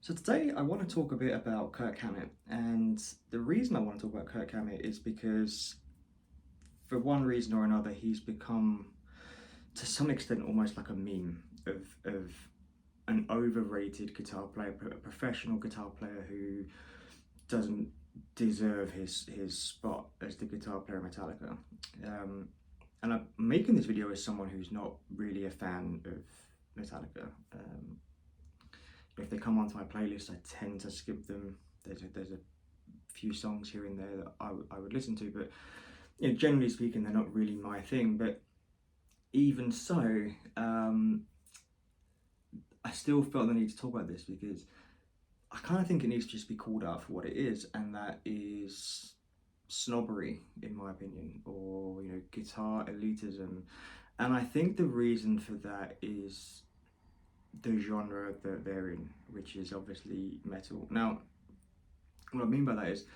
So today I want to talk a bit about Kirk Hammett, and the reason I want to talk about Kirk Hammett is because for one reason or another he's become to some extent almost like a meme of an overrated guitar player, a professional guitar player who doesn't deserve his spot as the guitar player in Metallica. And I'm making this video as someone who's not really a fan of Metallica. If they come onto my playlist, I tend to skip them. There's a few songs here and there that I would listen to, but generally speaking, they're not really my thing. But even so, I still felt the need to talk about this because I kind of think it needs to just be called out for what it is, and that is snobbery, in my opinion, or guitar elitism. And I think the reason for that is the genre that they're in, which is obviously metal. Now, what I mean by that is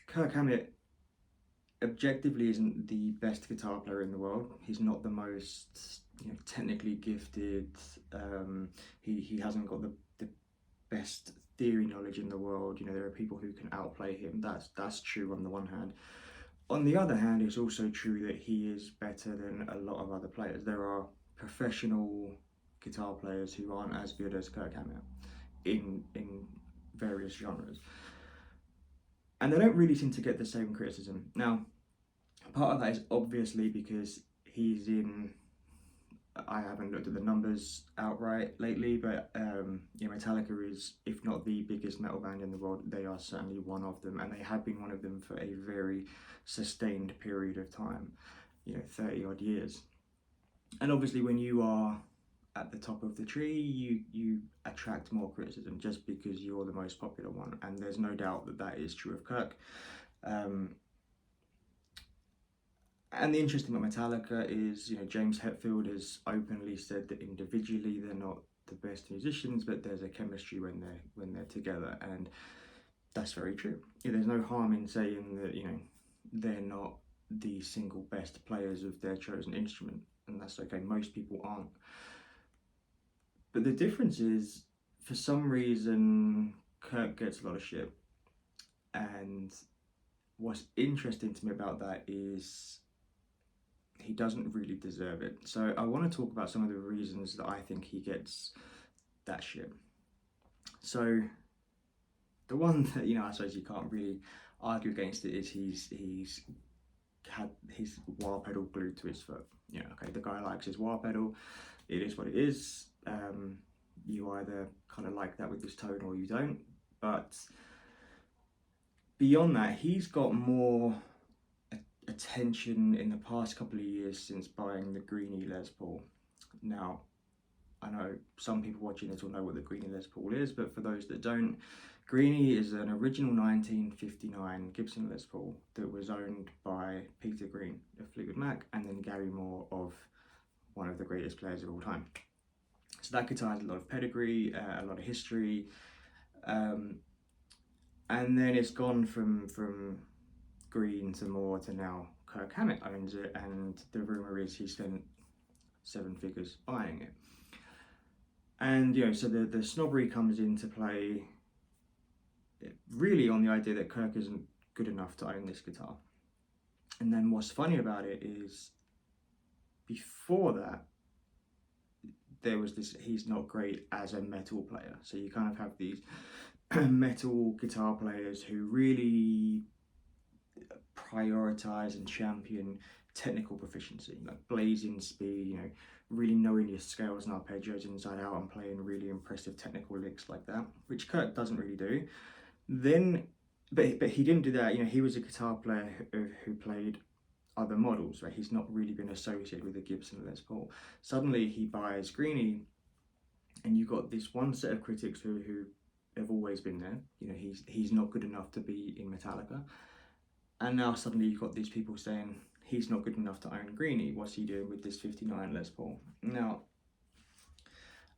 Kirk Hammett objectively isn't the best guitar player in the world. He's not the most technically gifted. He hasn't got the best theory knowledge in the world. There are people who can outplay him. That's true on the one hand. On the other hand, it's also true that he is better than a lot of other players. There are professional guitar players who aren't as good as Kirk Hammett in various genres, and they don't really seem to get the same criticism. Now, part of that is obviously because he's in. I haven't looked at the numbers outright lately, but Metallica is, if not the biggest metal band in the world, they are certainly one of them, and they have been one of them for a very sustained period of time, 30 odd years. And obviously, when you are at the top of the tree, you attract more criticism just because you're the most popular one, and there's no doubt that that is true of Kirk. And the interesting about Metallica is, James Hetfield has openly said that individually they're not the best musicians, but there's a chemistry when they're together, and that's very true. There's no harm in saying that they're not the single best players of their chosen instrument, and that's okay. Most people aren't. But the difference is, for some reason, Kirk gets a lot of shit, and what's interesting to me about that is he doesn't really deserve it. So I want to talk about some of the reasons that I think he gets that shit. So the one that I suppose you can't really argue against it is he's had his wah pedal glued to his foot. Okay, the guy likes his wah pedal. It is what it is. You either kind of like that with this tone or you don't. But beyond that, he's got more attention in the past couple of years since buying the Greenie Les Paul. Now, I know some people watching this will know what the Greenie Les Paul is, but for those that don't, Greenie is an original 1959 Gibson Les Paul that was owned by Peter Green of Fleetwood Mac and then Gary Moore of one of the greatest players of all time. So that guitar has a lot of pedigree, a lot of history, and then it's gone from Green to Moore to now Kirk Hammett owns it, and the rumour is he spent 7 figures buying it. And so the snobbery comes into play really on the idea that Kirk isn't good enough to own this guitar. And then what's funny about it is, before that, there was this, he's not great as a metal player. So you kind of have these metal guitar players who really prioritize and champion technical proficiency, like blazing speed, really knowing your scales and arpeggios inside out and playing really impressive technical licks like that, which Kirk doesn't really do. But he didn't do that. He was a guitar player who played other models, right? He's not really been associated with a Gibson Les Paul. Suddenly he buys Greenie, and you've got this one set of critics who have always been there. He's not good enough to be in Metallica. And now suddenly you've got these people saying he's not good enough to own Greenie. What's he doing with this 59 Les Paul? Now,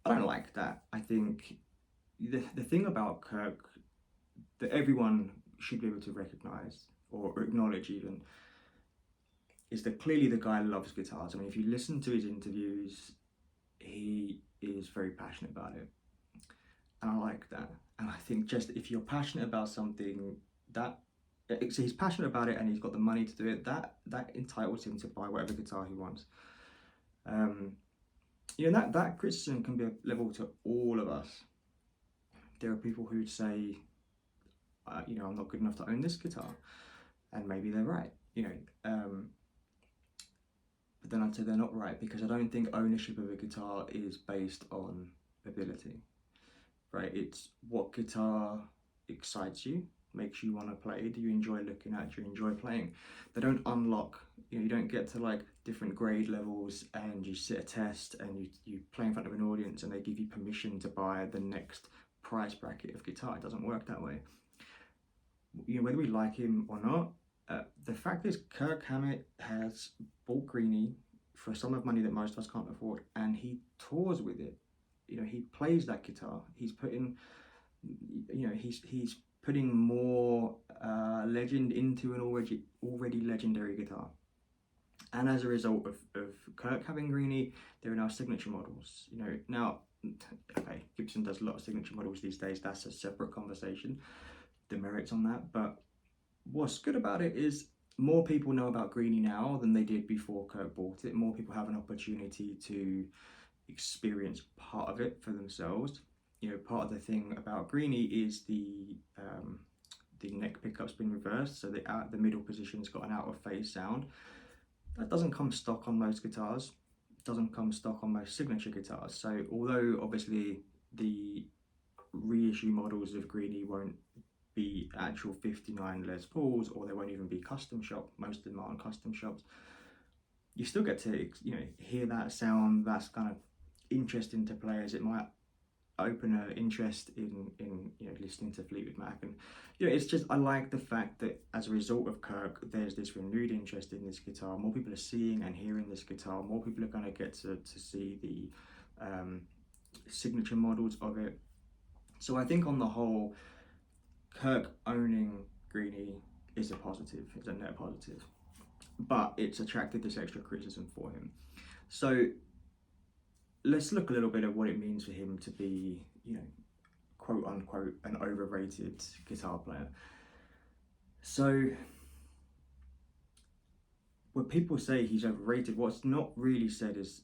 I don't like that. I think the thing about Kirk that everyone should be able to recognize or acknowledge even is that clearly the guy loves guitars. I mean, if you listen to his interviews, he is very passionate about it. and I like that. And I think just if you're passionate about something, that so he's passionate about it and he's got the money to do it, that entitles him to buy whatever guitar he wants. That criticism can be leveled to all of us. There are people who'd say, I'm not good enough to own this guitar, and maybe they're right. But then I'd say they're not right, because I don't think ownership of a guitar is based on ability, right? It's what guitar excites you, makes you want to play. Do you enjoy looking at? Do you enjoy playing? They don't unlock, you don't get to like different grade levels and you sit a test and you play in front of an audience and they give you permission to buy the next price bracket of guitar. It doesn't work that way. Whether we like him or not, the fact is Kirk Hammett has bought Greenie for a sum of money that most of us can't afford, and he tours with it. He plays that guitar. He's putting, he's putting more legend into an already legendary guitar. And as a result of Kirk having Greenie, there are now signature models. Now, okay, Gibson does a lot of signature models these days. That's a separate conversation, the merits on that. But what's good about it is more people know about Greenie now than they did before Kirk bought it. More people have an opportunity to experience part of it for themselves. Part of the thing about Greenie is the neck pickup's been reversed, so the middle position's got an out of phase sound. That doesn't come stock on most guitars. It doesn't come stock on most signature guitars. So although obviously the reissue models of Greenie won't be actual 59 Les Pauls, or they won't even be custom shop, most of them aren't custom shops, you still get to hear that sound. That's kind of interesting to players. It might open an interest in listening to Fleetwood Mac, and it's just, I like the fact that as a result of Kirk, there's this renewed interest in this guitar. More people are seeing and hearing this guitar. More people are going to get to see the signature models of it. So I think on the whole, Kirk owning Greenie is a positive. It's a net positive, but it's attracted this extra criticism for him. So let's look a little bit at what it means for him to be, quote unquote, an overrated guitar player. So when people say he's overrated, what's not really said is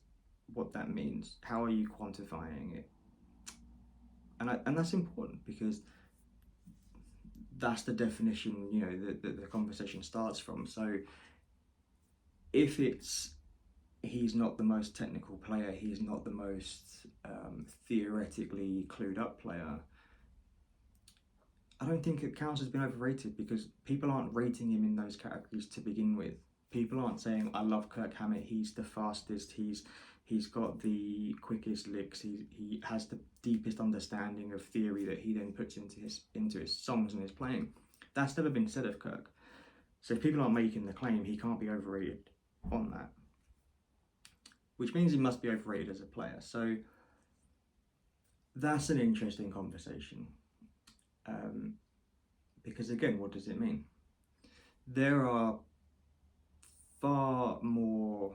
what that means. How are you quantifying it? And that's important, because that's the definition, that the conversation starts from. So if he's not the most technical player, he's not the most theoretically clued up player, I don't think it counts as being overrated, because people aren't rating him in those categories to begin with. People aren't saying, I love Kirk Hammett, he's the fastest, he's got the quickest licks, he has the deepest understanding of theory that he then puts into his songs and his playing. That's never been said of Kirk. So if people aren't making the claim, he can't be overrated on that, which means he must be overrated as a player. So that's an interesting conversation, because again, what does it mean? There are far more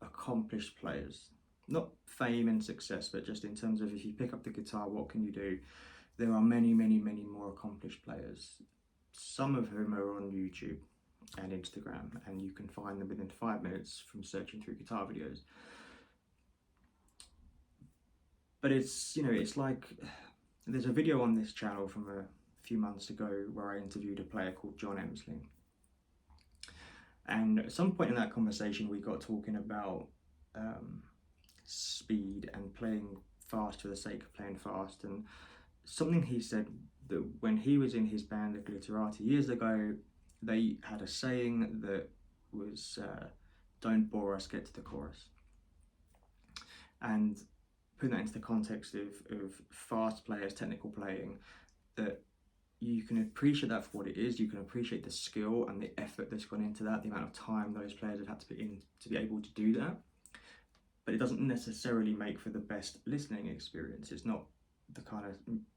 accomplished players, not fame and success, but just in terms of, if you pick up the guitar, what can you do? There are many, many, many more accomplished players, some of whom are on YouTube and Instagram, and you can find them within 5 minutes from searching through guitar videos. But it's like, there's a video on this channel from a few months ago where I interviewed a player called John Emsling. And at some point in that conversation, we got talking about speed and playing fast for the sake of playing fast. And something he said, that when he was in his band, the Glitterati, years ago, they had a saying that was, don't bore us, get to the chorus. And putting that into the context of fast players, technical playing, that you can appreciate that for what it is. You can appreciate the skill and the effort that's gone into that, the amount of time those players have had to put in to be able to do that. But it doesn't necessarily make for the best listening experience. It's not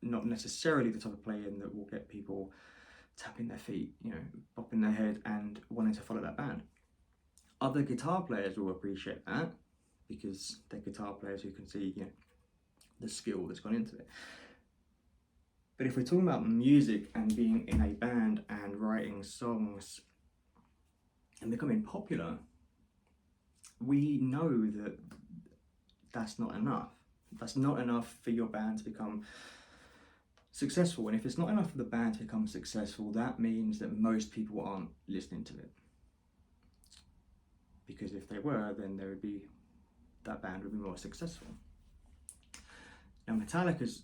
necessarily the type of playing that will get people tapping their feet, bopping their head and wanting to follow that band. Other guitar players will appreciate that, because they're guitar players who can see, the skill that's gone into it. But if we're talking about music and being in a band and writing songs and becoming popular, we know that that's not enough. That's not enough for your band to become successful. And if it's not enough for the band to become successful, that means that most people aren't listening to it. Because if they were, then that band would be more successful. Now, Metallica's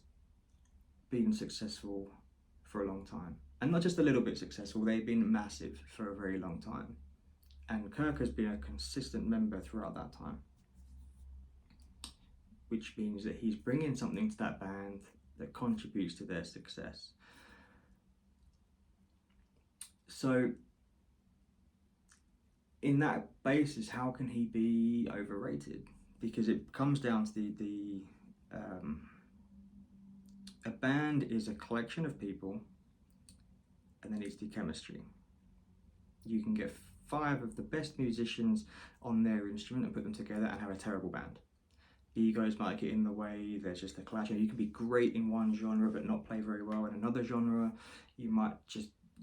been successful for a long time, and not just a little bit successful, they've been massive for a very long time, and Kirk has been a consistent member throughout that time, which means that he's bringing something to that band that contributes to their success. So in that basis, how can he be overrated? Because it comes down to a band is a collection of people, and there needs to be chemistry. You can get 5 of the best musicians on their instrument and put them together and have a terrible band. Egos might get in the way, there's just a clash. You can be great in one genre but not play very well in another genre. You might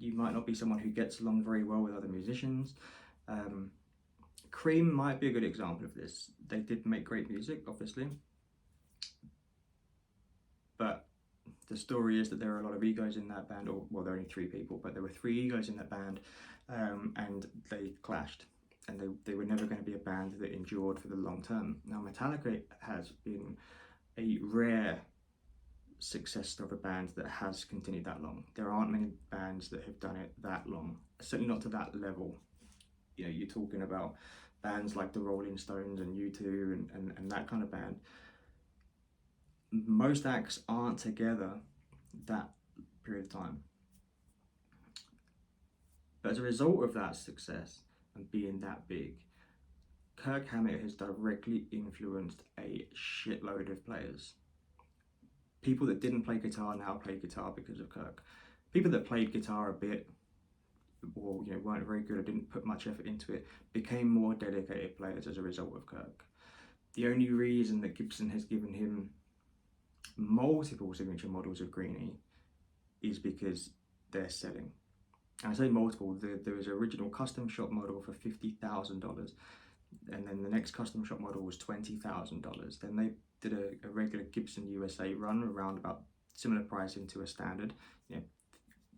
not be someone who gets along very well with other musicians. Cream might be a good example of this. They did make great music, obviously, but the story is that there are a lot of egos in that band, or well, there are only 3 people, but there were 3 egos in that band, and they clashed, and they were never going to be a band that endured for the long term. Now, Metallica has been a rare success of a band that has continued that long. There aren't many bands that have done it that long, certainly not to that level. You know, you're talking about bands like the Rolling Stones and U2 and that kind of band. Most acts aren't together that period of time. But as a result of that success and being that big, Kirk Hammett has directly influenced a shitload of players. People that didn't play guitar now play guitar because of Kirk. People that played guitar a bit, or weren't very good or didn't put much effort into it, became more dedicated players as a result of Kirk. The only reason that Gibson has given him multiple signature models of Greenie is because they're selling. And I say multiple, there was an original custom shop model for $50,000, and then the next custom shop model was $20,000. Then they did a regular Gibson USA run around about similar pricing to a standard,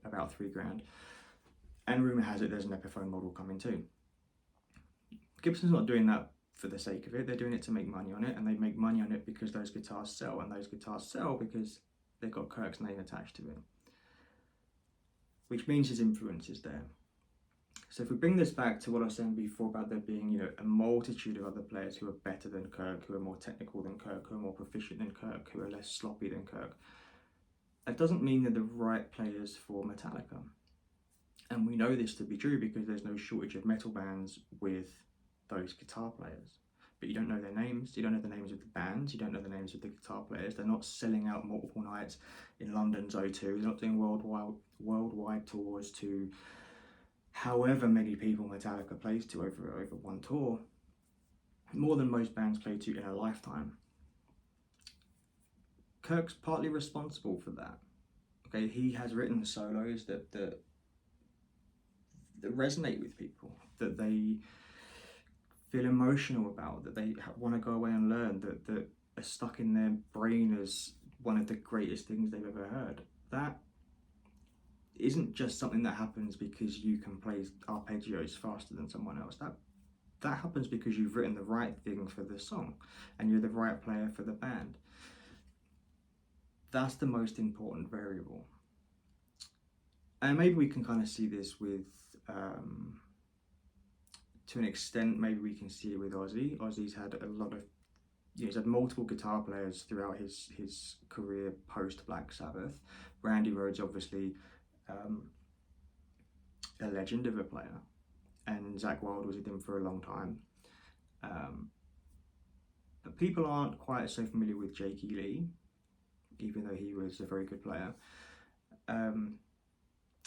about $3,000. And rumour has it there's an Epiphone model coming too. Gibson's not doing that for the sake of it, they're doing it to make money on it, and they make money on it because those guitars sell, and those guitars sell because they've got Kirk's name attached to it, which means his influence is there. So if we bring this back to what I was saying before about there being a multitude of other players who are better than Kirk, who are more technical than Kirk, who are more proficient than Kirk, who are less sloppy than Kirk, that doesn't mean they're the right players for Metallica. And we know this to be true because there's no shortage of metal bands with those guitar players. But you don't know their names, you don't know the names of the bands, you don't know the names of the guitar players. They're not selling out multiple nights in London's O2, they're not doing worldwide tours to however many people Metallica plays to over one tour. More than most bands play to in a lifetime. Kirk's partly responsible for that. Okay, he has written solos that resonate with people, that they feel emotional about, that they want to go away and learn, that are stuck in their brain as one of the greatest things they've ever heard. That isn't just something that happens because you can play arpeggios faster than someone else. That happens because you've written the right thing for the song and you're the right player for the band. That's the most important variable. And maybe we can kind of see this with to an extent, maybe we can see it with Ozzy. Ozzy's had a lot of, he's had multiple guitar players throughout his career post Black Sabbath. Randy Rhoads, obviously, a legend of a player, and Zakk Wylde was with him for a long time. But people aren't quite so familiar with Jakey Lee, even though he was a very good player.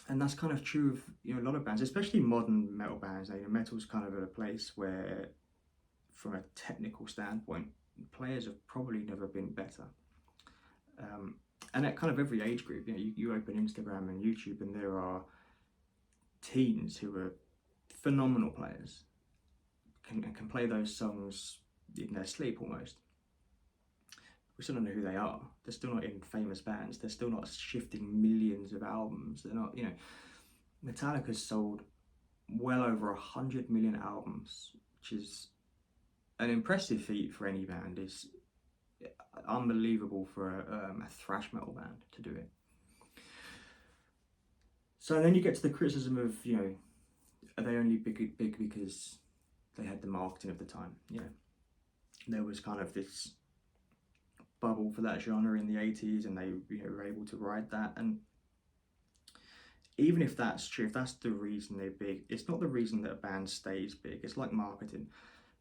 And that's kind of true of a lot of bands, especially modern metal bands. Metal's kind of at a place where, from a technical standpoint, players have probably never been better. And at kind of every age group, you open Instagram and YouTube, and there are teens who are phenomenal players, can play those songs in their sleep almost. We still don't know who they are. They're still not in famous bands. They're still not shifting millions of albums. They're not, Metallica's sold well over 100 million albums, which is an impressive feat for any band. It's unbelievable for a thrash metal band to do it. So then you get to the criticism of, are they only big because they had the marketing of the time? There was kind of this bubble for that genre in the 80s, and they were able to ride that. And even if that's true, if that's the reason they're big, it's not the reason that a band stays big. It's like marketing.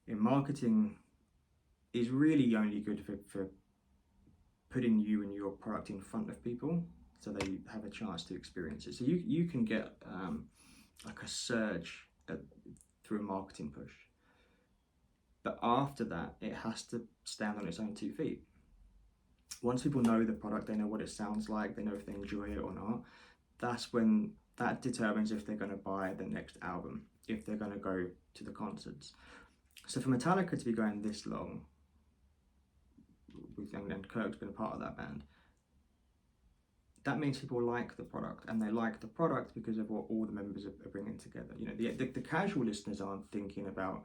Marketing is really only good for putting you and your product in front of people so they have a chance to experience it. So you can get like a surge through a marketing push. But after that, it has to stand on its own 2 feet. Once people know the product, they know what it sounds like, they know if they enjoy it or not, that's when that determines if they're going to buy the next album, if they're going to go to the concerts. So for Metallica to be going this long, and Kirk's been a part of that band, that means people like the product, and they like the product because of what all the members are bringing together. The casual listeners aren't thinking about,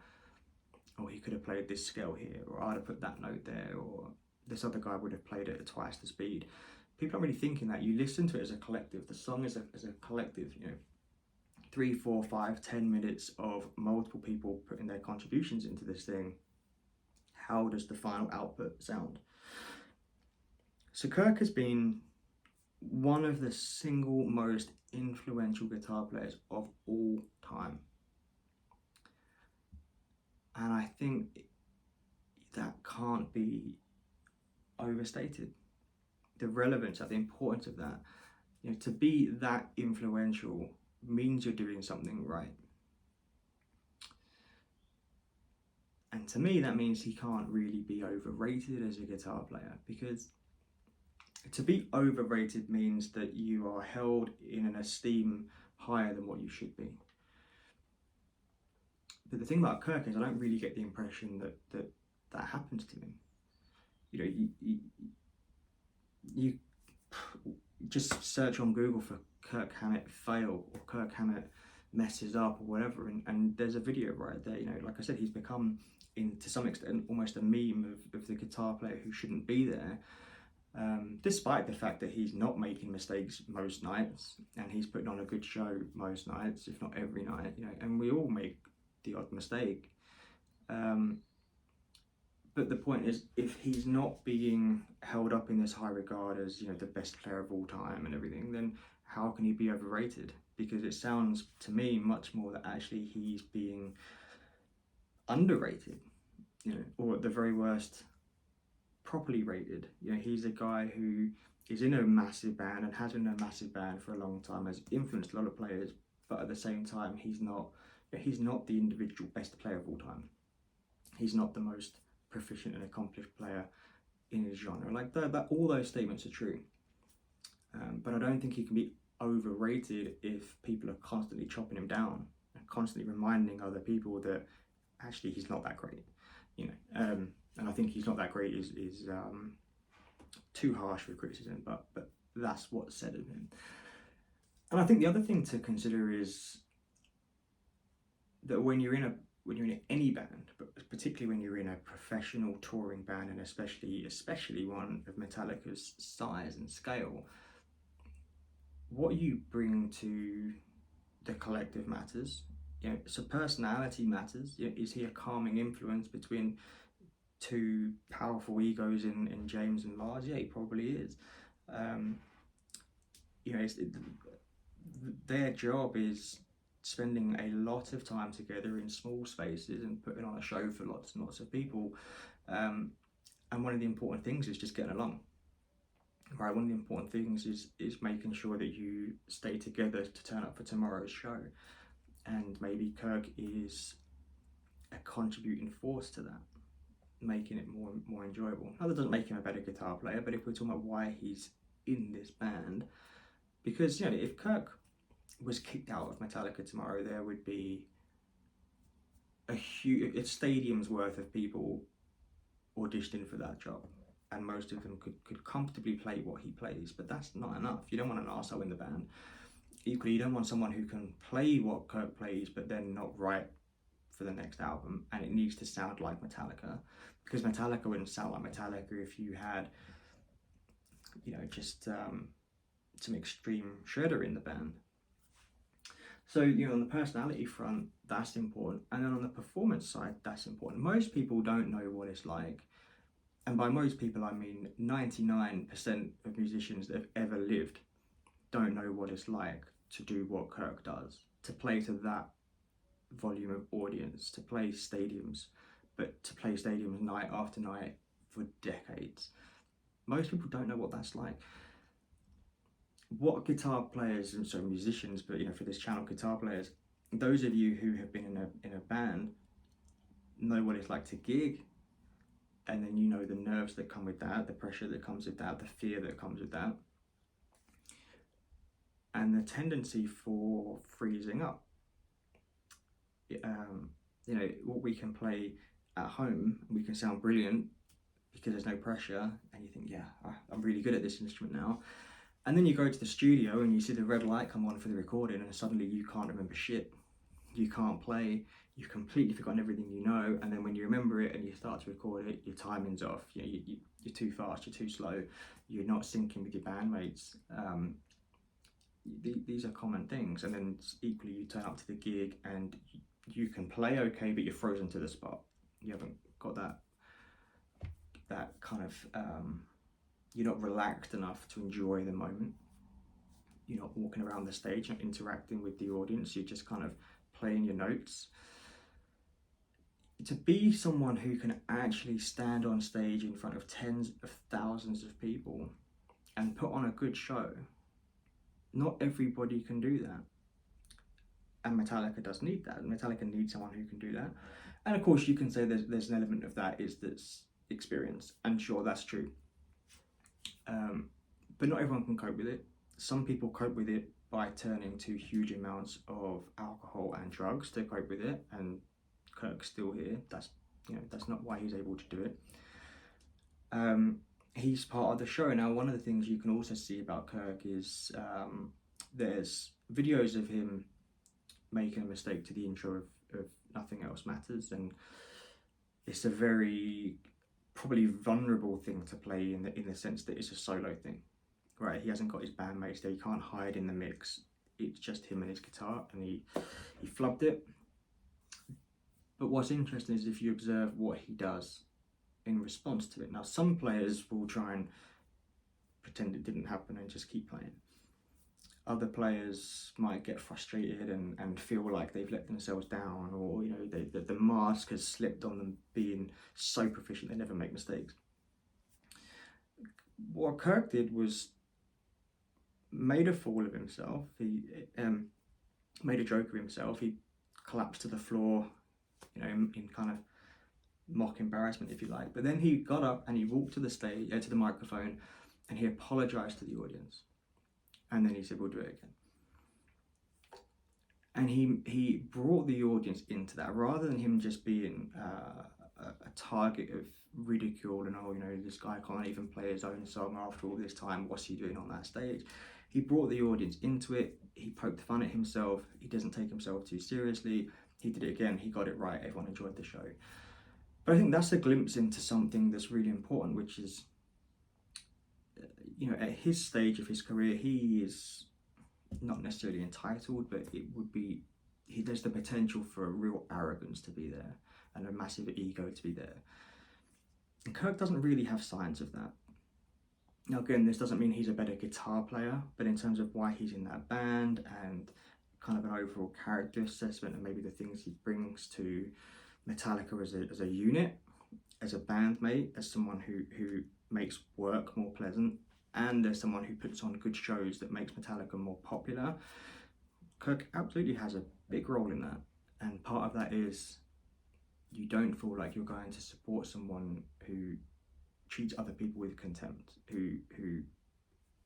oh, he could have played this scale here, or I'd have put that note there, or this other guy would have played it at twice the speed. People aren't really thinking that. You listen to it as a collective. The song is a collective, 3, 4, 5, 10 minutes of multiple people putting their contributions into this thing. How does the final output sound? So Kirk has been one of the single most influential guitar players of all time. And I think that can't be overstated. The relevance, the importance of that. To be that influential means you're doing something right. And to me, that means he can't really be overrated as a guitar player, because to be overrated means that you are held in an esteem higher than what you should be. But the thing about Kirk is I don't really get the impression that happens to him. You just search on Google for Kirk Hammett fail or Kirk Hammett messes up or whatever, and there's a video right there. Like I said, he's become, to some extent, almost a meme of the guitar player who shouldn't be there, despite the fact that he's not making mistakes most nights, and he's putting on a good show most nights, if not every night. And we all make the odd mistake. But the point is, if he's not being held up in this high regard as, the best player of all time and everything, then how can he be overrated? Because it sounds to me much more that actually he's being underrated, or at the very worst, properly rated. He's a guy who is in a massive band and has been in a massive band for a long time, has influenced a lot of players, but at the same time, he's not the individual best player of all time. He's not the most proficient and accomplished player in his genre. Like that, all those statements are true. But I don't think he can be overrated if people are constantly chopping him down and constantly reminding other people that actually he's not that great. And I think he's not that great is too harsh for criticism, but that's what's said of him. And I think the other thing to consider is that when you're in any band, but particularly when you're in a professional touring band, and especially one of Metallica's size and scale, what you bring to the collective matters. So personality matters. Is he a calming influence between two powerful egos in James and Lars? Yeah, he probably is. Their job is spending a lot of time together in small spaces and putting on a show for lots and lots of people. And one of the important things is just getting along. Right, one of the important things is making sure that you stay together to turn up for tomorrow's show. And maybe Kirk is a contributing force to that, making it more enjoyable. Now, that doesn't make him a better guitar player, but if we're talking about why he's in this band. Because, you know, if Kirk was kicked out of Metallica tomorrow, there would be a stadium's worth of people auditioning for that job, and most of them could comfortably play what he plays. But that's not enough. You don't want an arsehole in the band. Equally, you don't want someone who can play what Kirk plays but then not write for the next album, and it needs to sound like Metallica, because Metallica wouldn't sound like Metallica if you had, you know, just some extreme shredder in the band. So, you know, on the personality front, that's important, and then on the performance side, that's important. Most people don't know what it's like, and by most people I mean 99% of musicians that have ever lived don't know what it's like to do what Kirk does, to play to that volume of audience, to play stadiums, but to play stadiums night after night for decades. Most people don't know what that's like. What guitar players, and so musicians, but you know, for this channel, guitar players, those of you who have been in a band know what it's like to gig, and then you know the nerves that come with that, the pressure that comes with that, the fear that comes with that, and the tendency for freezing up. You know, what we can play at home, we can sound brilliant because there's no pressure, and you think, yeah, I'm really good at this instrument now. And then you go to the studio and you see the red light come on for the recording, and suddenly you can't remember shit. You can't play, you've completely forgotten everything you know, and then when you remember it and you start to record it, your timing's off. You know, you're too fast, you're too slow, you're not syncing with your bandmates. These are common things. And then equally, you turn up to the gig and you can play okay, but you're frozen to the spot. You haven't got that kind of, you're not relaxed enough to enjoy the moment. You're not walking around the stage and interacting with the audience. You're just kind of playing your notes. To be someone who can actually stand on stage in front of tens of thousands of people and put on a good show, not everybody can do that. And Metallica does need that. Metallica needs someone who can do that. And of course, you can say there's an element of that is that's experience, and sure, that's true. But not everyone can cope with it. Some people cope with it by turning to huge amounts of alcohol and drugs to cope with it, and Kirk's still here. That's not why he's able to do it. He's part of the show. Now, one of the things you can also see about Kirk is there's videos of him making a mistake to the intro of Nothing Else Matters, and it's a very probably vulnerable thing to play in the sense that it's a solo thing, right? He hasn't got his bandmates there, he can't hide in the mix. It's just him and his guitar, and he flubbed it. But what's interesting is if you observe what he does in response to it. Now, some players will try and pretend it didn't happen and just keep playing. Other players might get frustrated and feel like they've let themselves down, or you know, the mask has slipped on them being so proficient they never make mistakes. What Kirk did was made a fool of himself. He made a joke of himself. He collapsed to the floor, you know, in kind of mock embarrassment, if you like. But then he got up and he walked to the stage, to the microphone, and he apologized to the audience. And then he said, we'll do it again. And he brought the audience into that, rather than him just being a target of ridicule and, oh, you know, this guy can't even play his own song after all this time, what's he doing on that stage? He brought the audience into it. He poked fun at himself. He doesn't take himself too seriously. He did it again. He got it right. Everyone enjoyed the show. But I think that's a glimpse into something that's really important, which is, you know, at his stage of his career, he is not necessarily entitled, but it would be, there's the potential for a real arrogance to be there and a massive ego to be there. And Kirk doesn't really have signs of that. Now, again, this doesn't mean he's a better guitar player, but in terms of why he's in that band and kind of an overall character assessment and maybe the things he brings to Metallica as a unit, as a bandmate, as someone who makes work more pleasant, and as someone who puts on good shows that makes Metallica more popular, Kirk absolutely has a big role in that. And part of that is you don't feel like you're going to support someone who treats other people with contempt, who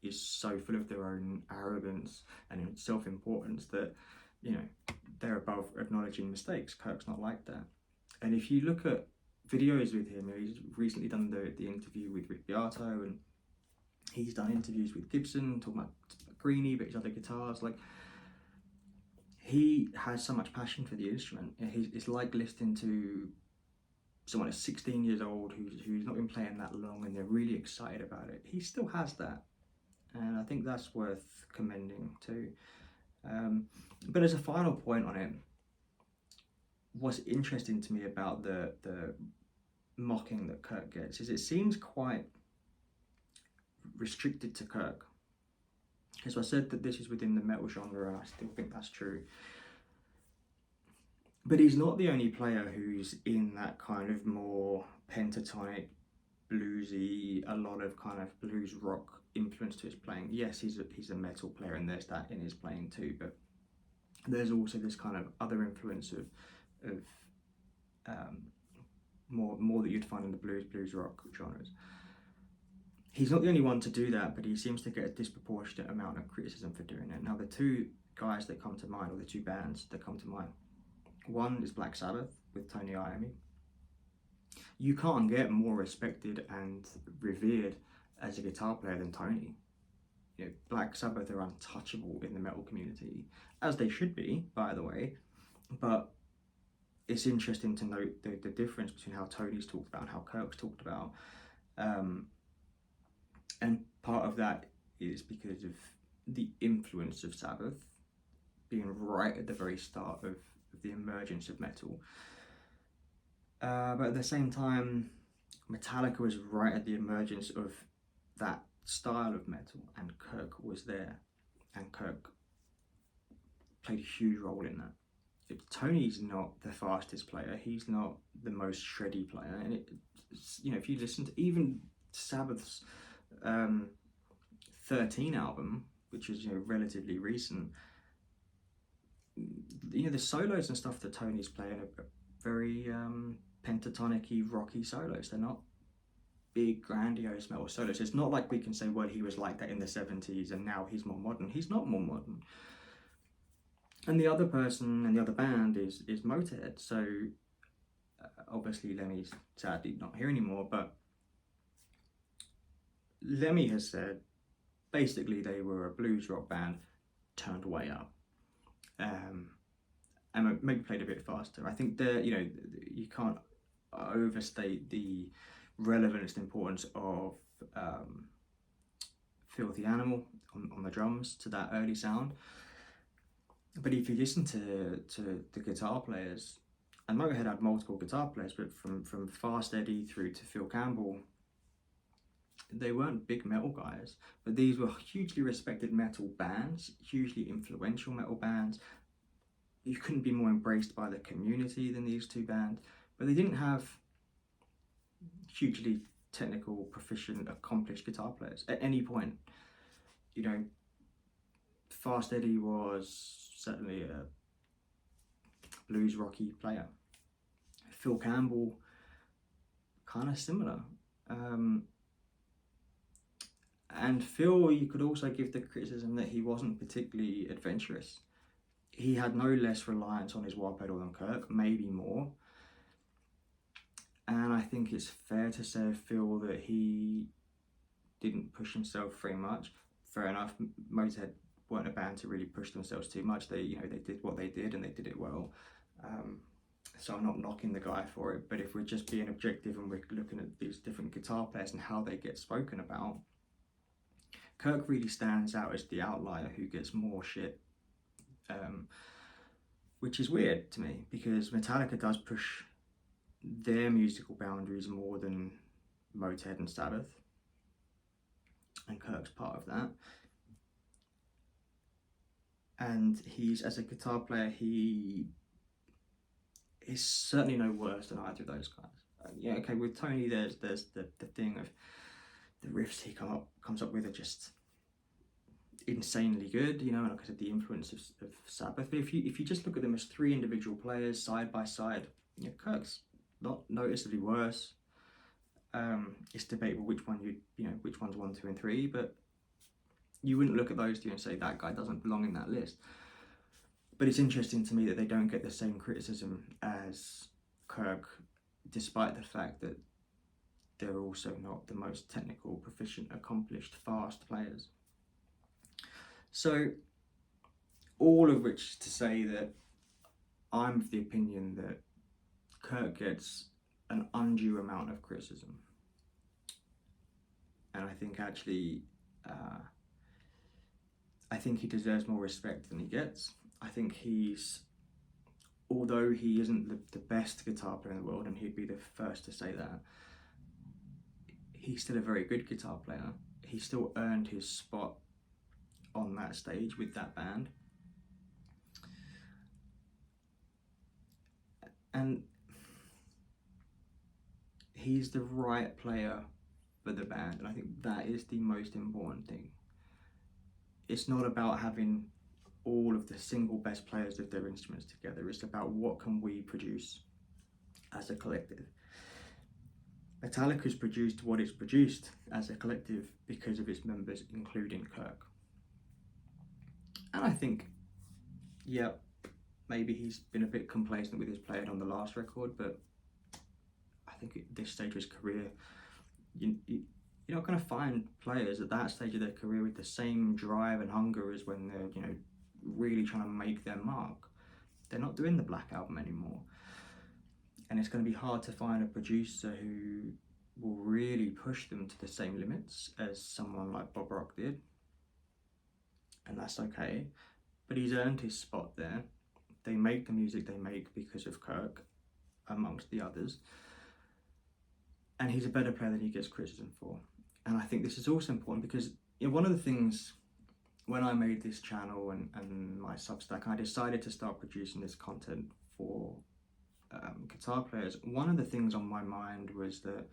is so full of their own arrogance and self-importance that, you know, they're above acknowledging mistakes. Kirk's not like that. And if you look at videos with him, he's recently done the interview with Rick Beato, and he's done interviews with Gibson, talking about Greenie, but his other guitars. Like, he has so much passion for the instrument. It's like listening to someone that's 16 years old who's not been playing that long and they're really excited about it. He still has that, and I think that's worth commending too. But as a final point on it, what's interesting to me about the mocking that Kirk gets is it seems quite restricted to Kirk. As I said, that this is within the metal genre, and I still think that's true. But he's not the only player who's in that kind of more pentatonic, bluesy, a lot of kind of blues rock influence to his playing. Yes, he's a metal player, and there's that in his playing too. But there's also this kind of other influence of more that you'd find in the blues rock genres. He's not the only one to do that, but he seems to get a disproportionate amount of criticism for doing it. Now, the two guys that come to mind, or the two bands that come to mind, one is Black Sabbath with Tony Iommi. You can't get more respected and revered as a guitar player than Tony. You know, Black Sabbath are untouchable in the metal community, as they should be, by the way. But it's interesting to note the difference between how Tony's talked about and how Kirk's talked about. And part of that is because of the influence of Sabbath being right at the very start of the emergence of metal. But at the same time, Metallica was right at the emergence of that style of metal, and Kirk was there, and Kirk played a huge role in that. Tony's not the fastest player, he's not the most shreddy player, and you know, if you listen to even Sabbath's 13 album, which is, you know, relatively recent, you know, the solos and stuff that Tony's playing are very pentatonic-y, rocky solos. They're not big, grandiose metal solos. It's not like we can say, well, he was like that in the 70s and now he's more modern. He's not more modern. And the other person and the other band is Motorhead. So obviously Lemmy's sadly not here anymore, but Lemmy has said basically they were a blues rock band turned way up, and maybe played a bit faster. I think you can't overstate the relevance and importance of Filthy Animal on the drums to that early sound. But if you listen to the guitar players, and Motorhead had multiple guitar players, but from Fast Eddie through to Phil Campbell, they weren't big metal guys, but these were hugely respected metal bands, hugely influential metal bands. You couldn't be more embraced by the community than these two bands, but they didn't have hugely technical, proficient, accomplished guitar players at any point. You know, Fast Eddie was certainly a blues rocky player. Phil Campbell, kind of similar. And Phil, you could also give the criticism that he wasn't particularly adventurous. He had no less reliance on his wah pedal than Kirk, maybe more. And I think it's fair to say of Phil that he didn't push himself very much. Fair enough, Motorhead weren't a band to really push themselves too much. They did what they did and they did it well. So I'm not knocking the guy for it, but if we're just being objective and we're looking at these different guitar players and how they get spoken about, Kirk really stands out as the outlier who gets more shit, which is weird to me because Metallica does push their musical boundaries more than Motorhead and Sabbath, and Kirk's part of that. And he's, as a guitar player, he is certainly no worse than either of those guys. Yeah, okay, with Tony, there's the thing of the riffs he comes up with are just insanely good, you know, and like I said, the influence of Sabbath. But if you just look at them as three individual players side by side, you know, Kirk's not noticeably worse. It's debatable which one's 1, 2, and 3, but You wouldn't look at those two and say that guy doesn't belong in that list. But it's interesting to me that they don't get the same criticism as Kirk, despite the fact that they're also not the most technical, proficient, accomplished, fast players. So, all of which to say that I'm of the opinion that Kirk gets an undue amount of criticism. And I think actually, I think he deserves more respect than he gets. I think although he isn't the best guitar player in the world, and he'd be the first to say that, he's still a very good guitar player. He still earned his spot on that stage with that band. And he's the right player for the band, and I think that is the most important thing. It's not about having all of the single best players of their instruments together. It's about what can we produce as a collective. Metallica's produced what it's produced as a collective because of its members, including Kirk. And I think, yeah, maybe he's been a bit complacent with his playing on the last record, but I think at this stage of his career, you're not going to find players at that stage of their career with the same drive and hunger as when they're, really trying to make their mark. They're not doing the Black Album anymore. And it's going to be hard to find a producer who will really push them to the same limits as someone like Bob Rock did. And that's okay. But he's earned his spot there. They make the music they make because of Kirk, amongst the others. And he's a better player than he gets criticism for. And I think this is also important because one of the things, when I made this channel and my Substack, I decided to start producing this content for guitar players. One of the things on my mind was that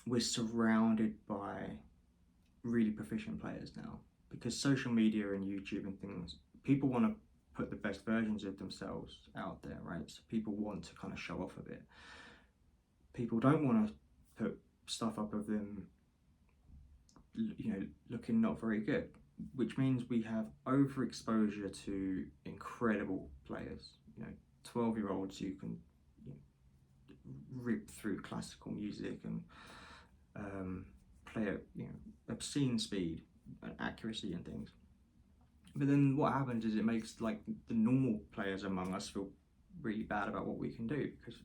we're surrounded by really proficient players now, because social media and YouTube and things, people want to put the best versions of themselves out there, right? So people want to kind of show off a bit. People don't want to put stuff up of them, looking not very good, which means we have overexposure to incredible players. 12-year-olds who can rip through classical music and play at obscene speed and accuracy and things. But then what happens is it makes the normal players among us feel really bad about what we can do, because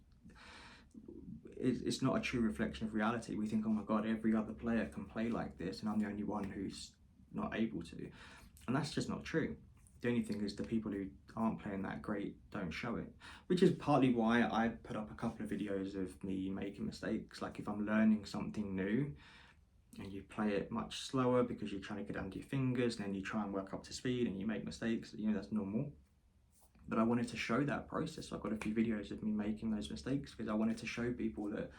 it's not a true reflection of reality. We think, oh my god, every other player can play like this and I'm the only one who's not able to. And that's just not true. The only thing is the people who aren't playing that great don't show it, which is partly why I put up a couple of videos of me making mistakes. Like if I'm learning something new and you play it much slower because you're trying to get under your fingers, and then you try and work up to speed and you make mistakes, that's normal. But I wanted to show that process. So I've got a few videos of me making those mistakes because I wanted to show people that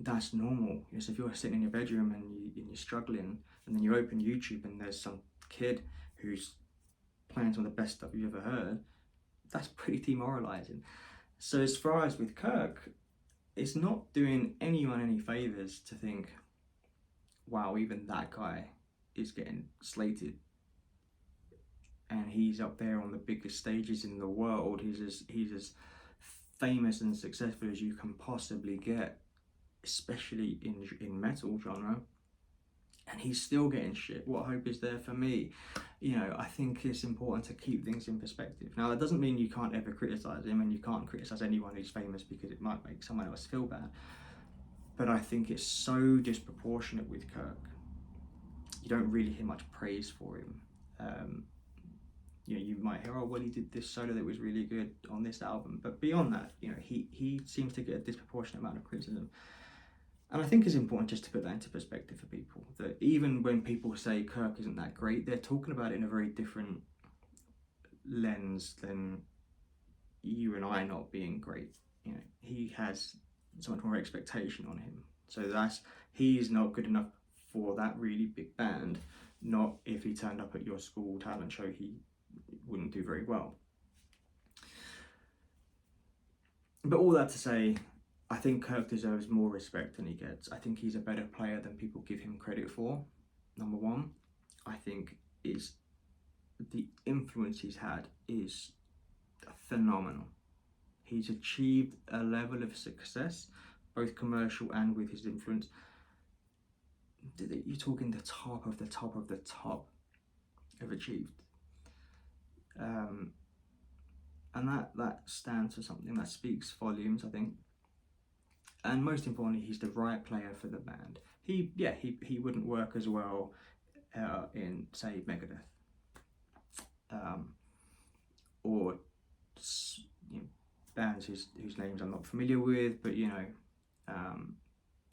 that's normal. So if you're sitting in your bedroom and you're struggling, and then you open YouTube and there's some kid who's playing some of the best stuff you've ever heard, that's pretty demoralizing. So as far as with Kirk, it's not doing anyone any favors to think, wow, even that guy is getting slated and he's up there on the biggest stages in the world. He's as famous and successful as you can possibly get, especially in metal genre, and he's still getting shit. What hope is there for me? I think it's important to keep things in perspective. Now, that doesn't mean you can't ever criticize him, and you can't criticize anyone who's famous because it might make someone else feel bad. But I think it's so disproportionate with Kirk. You don't really hear much praise for him. You might hear, oh, well, he did this solo that was really good on this album. But beyond that, he seems to get a disproportionate amount of criticism. And I think it's important just to put that into perspective for people, that even when people say Kirk isn't that great, they're talking about it in a very different lens than you and I not being great. He has so much more expectation on him. So he's not good enough for that really big band. Not if he turned up at your school talent show, he wouldn't do very well. But all that to say, I think Kirk deserves more respect than he gets. I think he's a better player than people give him credit for. number one, I think, is the influence he's had is phenomenal. He's achieved a level of success, both commercial and with his influence. You're talking the top of the top of the top have achieved. And that stands for something, that speaks volumes, I think. And most importantly, he's the right player for the band. He wouldn't work as well in, say, Megadeth, or you know, bands whose names I'm not familiar with, but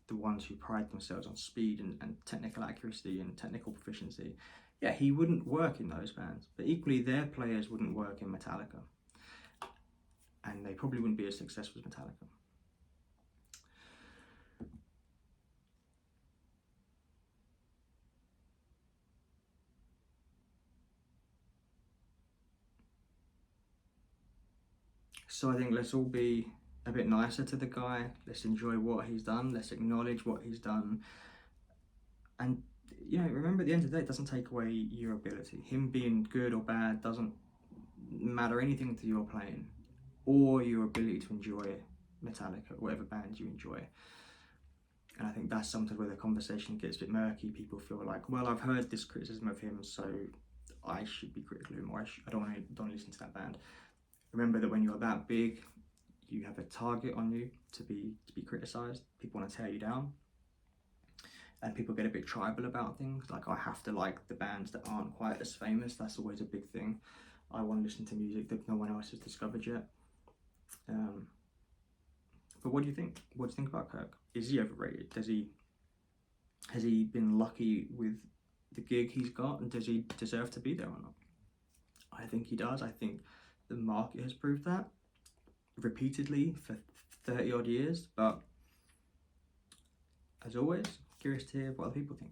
the ones who pride themselves on speed and technical accuracy and technical proficiency. Yeah, he wouldn't work in those bands, but equally their players wouldn't work in Metallica, and they probably wouldn't be as successful as Metallica. So I think let's all be a bit nicer to the guy. Let's enjoy what he's done. Let's acknowledge what he's done. And remember, at the end of the day, it doesn't take away your ability. Him being good or bad doesn't matter anything to your playing or your ability to enjoy Metallica, whatever band you enjoy. And I think that's something where the conversation gets a bit murky. People feel like, well, I've heard this criticism of him, so I should be critical of him, or I don't want to listen to that band. Remember that when you're that big, you have a target on you to be criticised. People want to tear you down. And people get a bit tribal about things. Like, I have to like the bands that aren't quite as famous. That's always a big thing. I want to listen to music that no one else has discovered yet. But what do you think? What do you think about Kirk? Is he overrated? Has he been lucky with the gig he's got? And does he deserve to be there or not? I think he does. I think the market has proved that repeatedly for 30 odd years. But as always, curious to hear what other people think.